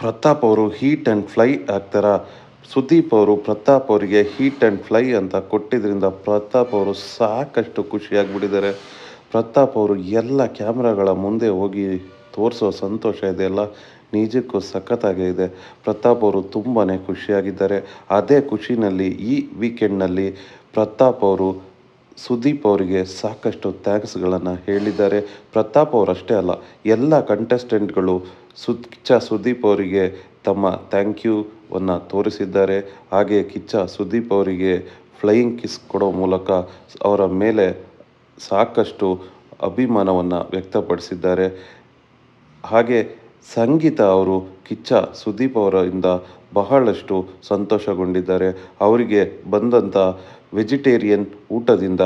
ಪ್ರತಾಪ್ ಅವರು heat and fly ಆಗ್ತಾರ. ಸುದೀಪ್ ಅವರು ಪ್ರತಾಪ್ ಅವರಿಗೆ ಹೀಟ್ ಆ್ಯಂಡ್ ಫ್ಲೈ ಅಂತ ಕೊಟ್ಟಿದ್ದರಿಂದ ಪ್ರತಾಪ್ ಅವರು ಸಾಕಷ್ಟು ಖುಷಿಯಾಗಿಬಿಟ್ಟಿದ್ದಾರೆ. ಪ್ರತಾಪ್ ಅವರು ಎಲ್ಲ ಕ್ಯಾಮ್ರಾಗಳ ಮುಂದೆ ಹೋಗಿ ತೋರಿಸೋ ಸಂತೋಷ ಇದೆಯಲ್ಲ, ನಿಜಕ್ಕೂ ಸಖತ್ತಾಗೇ ಇದೆ. ಪ್ರತಾಪ್ ಅವರು ತುಂಬಾ ಖುಷಿಯಾಗಿದ್ದಾರೆ. ಅದೇ ಖುಷಿನಲ್ಲಿ ಈ ವೀಕೆಂಡ್ನಲ್ಲಿ ಪ್ರತಾಪ್ ಅವರು ಸುದೀಪ್ ಅವರಿಗೆ ಸಾಕಷ್ಟು ಥ್ಯಾಂಕ್ಸ್ಗಳನ್ನು ಹೇಳಿದ್ದಾರೆ. ಪ್ರತಾಪ್ ಅವರಷ್ಟೇ ಅಲ್ಲ, ಎಲ್ಲ ಕಂಟೆಸ್ಟೆಂಟ್ಗಳು ಕಿಚ್ಚ ಸುದೀಪ್ ಅವರಿಗೆ ತಮ್ಮ ಥ್ಯಾಂಕ್ ಯೂವನ್ನು ತೋರಿಸಿದ್ದಾರೆ. ಹಾಗೆ ಕಿಚ್ಚ ಸುದೀಪ್ ಅವರಿಗೆ ಫ್ಲೈಯಿಂಗ್ ಕಿಸ್ ಕೊಡೋ ಮೂಲಕ ಅವರ ಮೇಲೆ ಸಾಕಷ್ಟು ಅಭಿಮಾನವನ್ನು ವ್ಯಕ್ತಪಡಿಸಿದ್ದಾರೆ. ಹಾಗೆ ಸಂಗೀತ ಅವರು ಕಿಚ್ಚ ಸುದೀಪ್ ಅವರಿಂದ ಬಹಳಷ್ಟು ಸಂತೋಷಗೊಂಡಿದ್ದಾರೆ. ಅವರಿಗೆ ಬಂದಂಥ ವೆಜಿಟೇರಿಯನ್ ಊಟದಿಂದ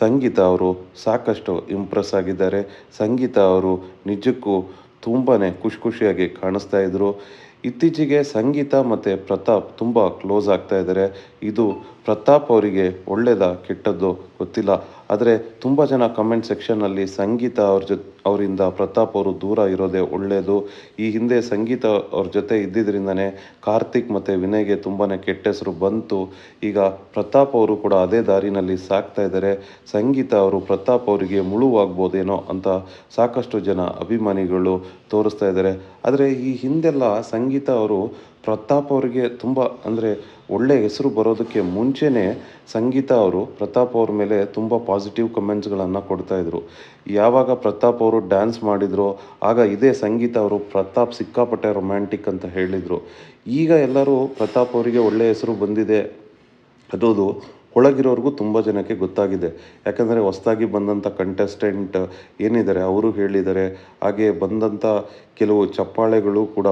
ಸಂಗೀತ ಅವರು ಸಾಕಷ್ಟು ಇಂಪ್ರೆಸ್ ಆಗಿದ್ದಾರೆ. ಸಂಗೀತ ಅವರು ನಿಜಕ್ಕೂ ತುಂಬಾ ಖುಷಿಯಾಗಿ ಕಾಣಿಸ್ತಾ ಇದ್ದರು. ಇತ್ತೀಚೆಗೆ ಸಂಗೀತ ಮತ್ತು ಪ್ರತಾಪ್ ತುಂಬ ಕ್ಲೋಸ್ ಆಗ್ತಾ ಇದ್ದಾರೆ. ಇದು ಪ್ರತಾಪ್ ಅವರಿಗೆ ಒಳ್ಳೆಯದಾ ಕೆಟ್ಟದ್ದು ಗೊತ್ತಿಲ್ಲ. ಆದರೆ ತುಂಬ ಜನ ಕಮೆಂಟ್ ಸೆಕ್ಷನ್ನಲ್ಲಿ ಸಂಗೀತ ಅವರಿಂದ ಪ್ರತಾಪ್ ಅವರು ದೂರ ಇರೋದೇ ಒಳ್ಳೆಯದು. ಈ ಹಿಂದೆ ಸಂಗೀತ ಅವ್ರ ಜೊತೆ ಇದ್ದಿದ್ದರಿಂದನೇ ಕಾರ್ತಿಕ್ ಮತ್ತು ವಿನಯ್ಗೆ ತುಂಬಾ ಕೆಟ್ಟ ಹೆಸರು ಬಂತು. ಈಗ ಪ್ರತಾಪ್ ಅವರು ಕೂಡ ಅದೇ ದಾರಿನಲ್ಲಿ ಸಾಕ್ತಾ ಇದ್ದಾರೆ. ಸಂಗೀತ ಅವರು ಪ್ರತಾಪ್ ಅವರಿಗೆ ಮುಳುವಾಗ್ಬೋದೇನೋ ಅಂತ ಸಾಕಷ್ಟು ಜನ ಅಭಿಮಾನಿಗಳು ತೋರಿಸ್ತಾ ಇದ್ದಾರೆ. ಆದರೆ ಈ ಹಿಂದೆಲ್ಲ ಸಂಗೀತ ಅವರು ಪ್ರತಾಪ್ ಅವರಿಗೆ ತುಂಬ ಒಳ್ಳೆಯ ಹೆಸರು ಬರೋದಕ್ಕೆ ಮುಂಚೆನೇ ಸಂಗೀತ ಅವರು ಪ್ರತಾಪ್ ಅವ್ರ ಮೇಲೆ ತುಂಬ ಪಾಸಿಟಿವ್ ಕಮೆಂಟ್ಸ್ಗಳನ್ನು ಕೊಡ್ತಾಯಿದ್ರು. ಯಾವಾಗ ಪ್ರತಾಪ್ ಅವರು ಡ್ಯಾನ್ಸ್ ಮಾಡಿದ್ರು ಆಗ ಇದೇ ಸಂಗೀತ ಅವರು ಪ್ರತಾಪ್ ಸಿಕ್ಕಾಪಟ್ಟೆ ರೊಮ್ಯಾಂಟಿಕ್ ಅಂತ ಹೇಳಿದರು. ಈಗ ಎಲ್ಲರೂ ಪ್ರತಾಪ್ ಅವರಿಗೆ ಒಳ್ಳೆಯ ಹೆಸರು ಬಂದಿದೆ ಅನ್ನೋದು ಒಳಗಿರೋರಿಗೂ ತುಂಬ ಜನಕ್ಕೆ ಗೊತ್ತಾಗಿದೆ. ಯಾಕಂದರೆ ಹೊಸದಾಗಿ ಬಂದಂಥ ಕಂಟೆಸ್ಟೆಂಟ್ ಏನಿದ್ದಾರೆ ಅವರು ಹೇಳಿದ್ದಾರೆ. ಹಾಗೆ ಬಂದಂಥ ಕೆಲವು ಚಪ್ಪಾಳೆಗಳು ಕೂಡ.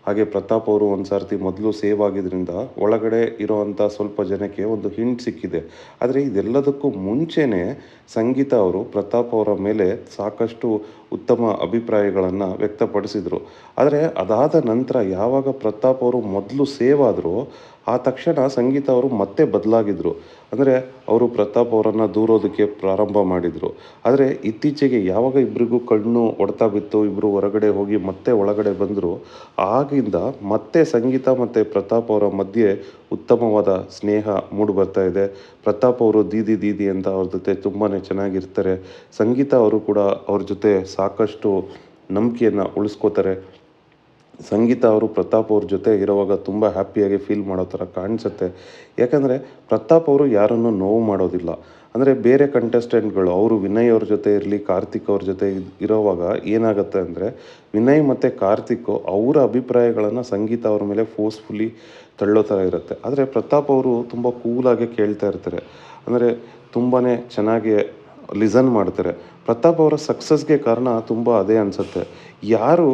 ಹಾಗೆ ಪ್ರತಾಪ್ ಅವರು ಒಂದು ಸರ್ತಿ ಮೊದಲು ಸೇವ್ ಆಗಿದ್ದರಿಂದ ಒಳಗಡೆ ಇರೋವಂಥ ಸ್ವಲ್ಪ ಜನಕ್ಕೆ ಒಂದು ಹಿಂಟ್ ಸಿಕ್ಕಿದೆ. ಆದರೆ ಇದೆಲ್ಲದಕ್ಕೂ ಮುಂಚೆನೇ ಸಂಗೀತ ಅವರು ಪ್ರತಾಪ್ ಅವರ ಮೇಲೆ ಸಾಕಷ್ಟು ಉತ್ತಮ ಅಭಿಪ್ರಾಯಗಳನ್ನು ವ್ಯಕ್ತಪಡಿಸಿದರು. ಆದರೆ ಅದಾದ ನಂತರ ಯಾವಾಗ ಪ್ರತಾಪ್ ಅವರು ಮೊದಲು ಸೇವ್ ಆದರೂ ಆ ತಕ್ಷಣ ಸಂಗೀತ ಅವರು ಮತ್ತೆ ಬದಲಾಗಿದ್ದರು. ಅಂದರೆ ಅವರು ಪ್ರತಾಪ್ ಅವರನ್ನು ದೂರೋದಕ್ಕೆ ಪ್ರಾರಂಭ ಮಾಡಿದರು. ಆದರೆ ಇತ್ತೀಚೆಗೆ ಯಾವಾಗ ಇಬ್ಬರಿಗೂ ಕಣ್ಣು ಹೊಡ್ತಾ ಬಿತ್ತು, ಇಬ್ಬರು ಹೊರಗಡೆ ಹೋಗಿ ಮತ್ತೆ ಒಳಗಡೆ ಬಂದರು, ಆಗಿಂದ ಮತ್ತೆ ಸಂಗೀತ ಮತ್ತು ಪ್ರತಾಪ್ ಅವರ ಮಧ್ಯೆ ಉತ್ತಮವಾದ ಸ್ನೇಹ ಮೂಡಿ ಬರ್ತಾ ಇದೆ. ಪ್ರತಾಪ್ ಅವರು ದೀದಿ ಅಂತ ಅವ್ರ ಜೊತೆ ತುಂಬಾ ಚೆನ್ನಾಗಿರ್ತಾರೆ. ಸಂಗೀತ ಅವರು ಕೂಡ ಅವ್ರ ಜೊತೆ ಸಾಕಷ್ಟು ನಂಬಿಕೆಯನ್ನು ಉಳಿಸ್ಕೋತಾರೆ. ಸಂಗೀತ ಅವರು ಪ್ರತಾಪ್ ಅವ್ರ ಜೊತೆ ಇರೋವಾಗ ತುಂಬ ಹ್ಯಾಪಿಯಾಗಿ ಫೀಲ್ ಮಾಡೋ ಥರ ಕಾಣಿಸುತ್ತೆ. ಯಾಕಂದರೆ ಪ್ರತಾಪ್ ಅವರು ಯಾರನ್ನು ನೋವು ಮಾಡೋದಿಲ್ಲ. ಅಂದರೆ ಬೇರೆ ಕಂಟೆಸ್ಟೆಂಟ್ಗಳು ಅವರು ವಿನಯ್ ಅವ್ರ ಜೊತೆ ಇರಲಿ, ಕಾರ್ತಿಕ್ ಅವ್ರ ಜೊತೆ ಇರೋವಾಗ ಏನಾಗುತ್ತೆ ಅಂದರೆ ವಿನಯ್ ಮತ್ತು ಕಾರ್ತಿಕ್ ಅವರ ಅಭಿಪ್ರಾಯಗಳನ್ನು ಸಂಗೀತ ಅವ್ರ ಮೇಲೆ ಫೋರ್ಸ್ಫುಲಿ ತಳ್ಳೋ ಥರ ಇರುತ್ತೆ. ಆದರೆ ಪ್ರತಾಪ್ ಅವರು ತುಂಬ ಕೂಲಾಗಿ ಕೇಳ್ತಾ ಇರ್ತಾರೆ. ಅಂದರೆ ತುಂಬಾ ಚೆನ್ನಾಗಿ ಲಿಸನ್ ಮಾಡ್ತಾರೆ. ಪ್ರತಾಪ್ ಅವರ ಸಕ್ಸಸ್ಗೆ ಕಾರಣ ತುಂಬ ಅದೇ ಅನಿಸುತ್ತೆ. ಯಾರು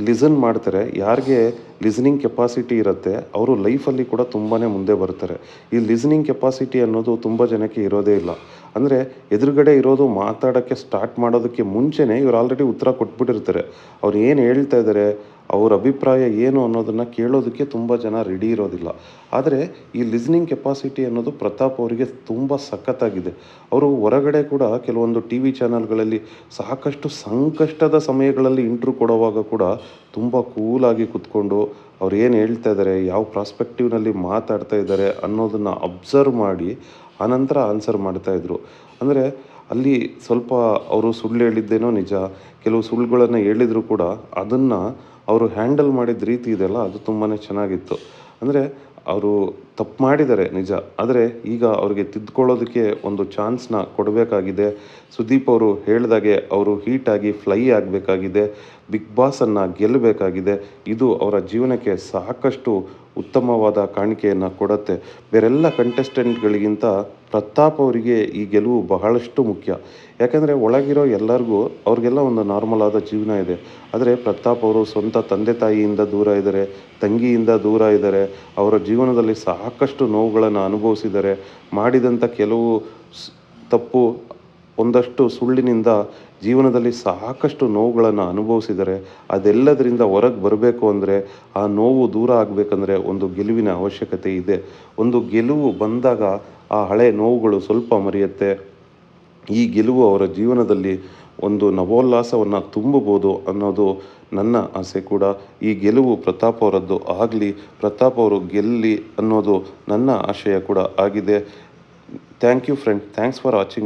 ಲಿಸನ್ ಮಾಡ್ತಾರೆ, ಯಾರಿಗೆ ಲಿಸ್ನಿಂಗ್ ಕೆಪಾಸಿಟಿ ಇರುತ್ತೆ, ಅವರು ಲೈಫಲ್ಲಿ ಕೂಡ ತುಂಬಾ ಮುಂದೆ ಬರ್ತಾರೆ. ಈ ಲಿಸ್ನಿಂಗ್ ಕೆಪಾಸಿಟಿ ಅನ್ನೋದು ತುಂಬ ಜನಕ್ಕೆ ಇರೋದೇ ಇಲ್ಲ. ಅಂದರೆ ಎದುರುಗಡೆ ಇರೋದು ಮಾತಾಡೋಕ್ಕೆ ಸ್ಟಾರ್ಟ್ ಮಾಡೋದಕ್ಕೆ ಮುಂಚೆನೇ ಇವ್ರು ಆಲ್ರೆಡಿ ಉತ್ತರ ಕೊಟ್ಬಿಟ್ಟಿರ್ತಾರೆ. ಅವ್ರು ಏನು ಹೇಳ್ತಾ ಇದ್ದಾರೆ, ಅವ್ರ ಅಭಿಪ್ರಾಯ ಏನು ಅನ್ನೋದನ್ನು ಕೇಳೋದಕ್ಕೆ ತುಂಬ ಜನ ರೆಡಿ ಇರೋದಿಲ್ಲ. ಆದರೆ ಈ ಲಿಸ್ನಿಂಗ್ ಕೆಪಾಸಿಟಿ ಅನ್ನೋದು ಪ್ರತಾಪ್ ಅವರಿಗೆ ತುಂಬ ಸಖತ್ತಾಗಿದೆ. ಅವರು ಹೊರಗಡೆ ಕೂಡ ಕೆಲವೊಂದು ಟಿ ವಿ ಚಾನಲ್ಗಳಲ್ಲಿ ಸಾಕಷ್ಟು ಸಂಕಷ್ಟದ ಸಮಯಗಳಲ್ಲಿ ಇಂಟ್ರ್ಯೂ ಕೊಡುವಾಗ ಕೂಡ ತುಂಬ ಕೂಲಾಗಿ ಕೂತ್ಕೊಂಡು ಅವ್ರು ಏನು ಹೇಳ್ತಾ ಇದ್ದಾರೆ, ಯಾವ ಪ್ರಾಸ್ಪೆಕ್ಟಿವ್ನಲ್ಲಿ ಮಾತಾಡ್ತಾ ಇದ್ದಾರೆ ಅನ್ನೋದನ್ನು ಅಬ್ಸರ್ವ್ ಮಾಡಿ ಆನಂತರ ಆನ್ಸರ್ ಮಾಡ್ತಾಯಿದ್ರು. ಅಂದರೆ ಅಲ್ಲಿ ಸ್ವಲ್ಪ ಅವರು ಸುಳ್ಳು ಹೇಳಿದ್ದೇನೋ ನಿಜ, ಕೆಲವು ಸುಳ್ಳುಗಳನ್ನು ಹೇಳಿದರೂ ಕೂಡ ಅದನ್ನು ಅವರು ಹ್ಯಾಂಡಲ್ ಮಾಡಿದ ರೀತಿ ಇದೆಯಲ್ಲ, ಅದು ತುಂಬಾ ಚೆನ್ನಾಗಿತ್ತು. ಅಂದರೆ ಅವರು ತಪ್ಪು ಮಾಡಿದ್ದಾರೆ ನಿಜ, ಆದರೆ ಈಗ ಅವ್ರಿಗೆ ತಿದ್ದುಕೊಳ್ಳೋದಕ್ಕೆ ಒಂದು ಚಾನ್ಸ್ನ ಕೊಡಬೇಕಾಗಿದೆ. ಸುದೀಪ್ ಅವರು ಹೇಳಿದಾಗೆ ಅವರು ಹೀಟಾಗಿ ಫ್ಲೈ ಆಗಬೇಕಾಗಿದೆ, ಬಿಗ್ ಬಾಸನ್ನು ಗೆಲ್ಲಬೇಕಾಗಿದೆ. ಇದು ಅವರ ಜೀವನಕ್ಕೆ ಸಾಕಷ್ಟು ಉತ್ತಮವಾದ ಕಾಣಿಕೆಯನ್ನು ಕೊಡುತ್ತೆ. ಬೇರೆಲ್ಲ ಕಂಟೆಸ್ಟೆಂಟ್ಗಳಿಗಿಂತ ಪ್ರತಾಪ್ ಅವರಿಗೆ ಈ ಗೆಲುವು ಬಹಳಷ್ಟು ಮುಖ್ಯ. ಯಾಕಂದರೆ ಒಳಗಿರೋ ಎಲ್ಲರಿಗೂ ಅವ್ರಿಗೆಲ್ಲ ಒಂದು ನಾರ್ಮಲ್ ಆದ ಜೀವನ ಇದೆ. ಆದರೆ ಪ್ರತಾಪ್ ಅವರು ಸ್ವಂತ ತಂದೆ ತಾಯಿಯಿಂದ ದೂರ ಇದ್ದಾರೆ, ತಂಗಿಯಿಂದ ದೂರ ಇದ್ದಾರೆ. ಅವರ ಜೀವನದಲ್ಲಿ ಸಾಕಷ್ಟು ನೋವುಗಳನ್ನು ಅನುಭವಿಸಿದ್ದಾರೆ. ಮಾಡಿದಂಥ ಕೆಲವು ತಪ್ಪು, ಒಂದಷ್ಟು ಸುಳ್ಳಿನಿಂದ ಜೀವನದಲ್ಲಿ ಸಾಕಷ್ಟು ನೋವುಗಳನ್ನು ಅನುಭವಿಸಿದ್ದಾರೆ. ಅದೆಲ್ಲದರಿಂದ ಹೊರಗೆ ಬರಬೇಕು ಅಂದರೆ, ಆ ನೋವು ದೂರ ಆಗಬೇಕಂದ್ರೆ ಒಂದು ಗೆಲುವಿನ ಅವಶ್ಯಕತೆ ಇದೆ. ಒಂದು ಗೆಲುವು ಬಂದಾಗ ಆ ಹಳೆ ನೋವುಗಳು ಸ್ವಲ್ಪ ಮರೆಯುತ್ತೆ. ಈ ಗೆಲುವು ಅವರ ಜೀವನದಲ್ಲಿ ಒಂದು ನವೋಲ್ಲಾಸವನ್ನು ತುಂಬಬಹುದು ಅನ್ನೋದು ನನ್ನ ಆಸೆ ಕೂಡ. ಈ ಗೆಲುವು ಪ್ರತಾಪ್ ಅವರದ್ದು ಆಗಲಿ, ಪ್ರತಾಪ್ ಅವರು ಗೆಲ್ಲಿ ಅನ್ನೋದು ನನ್ನ ಆಶಯ ಕೂಡ ಆಗಿದೆ. Thank you friend, thanks for watching.